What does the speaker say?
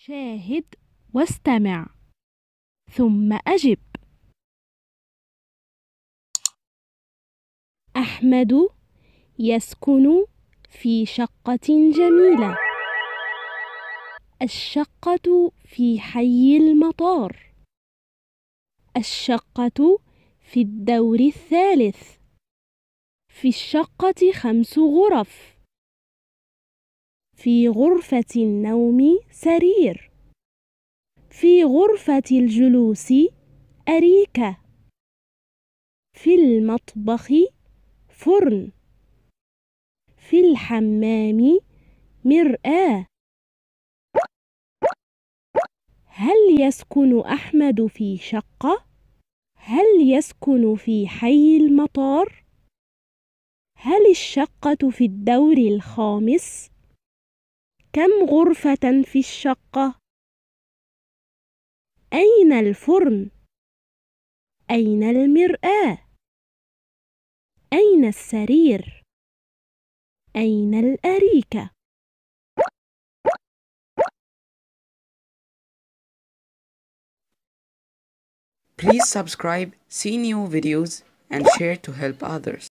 شاهد واستمع ثم أجب. أحمد يسكن في شقة جميلة. الشقة في حي المطار. الشقة في الدور الثالث. في الشقة 5 غرف. في غرفة النوم سرير. في غرفة الجلوس أريكة. في المطبخ فرن. في الحمام مرآة. هل يسكن أحمد في شقة؟ هل يسكن في حي المطار؟ هل الشقة في الدور الخامس؟ كم غرفة في الشقة؟ أين الفرن؟ أين المرآة؟ أين السرير؟ أين الأريكة؟ Please subscribe, see new videos, and share to help others.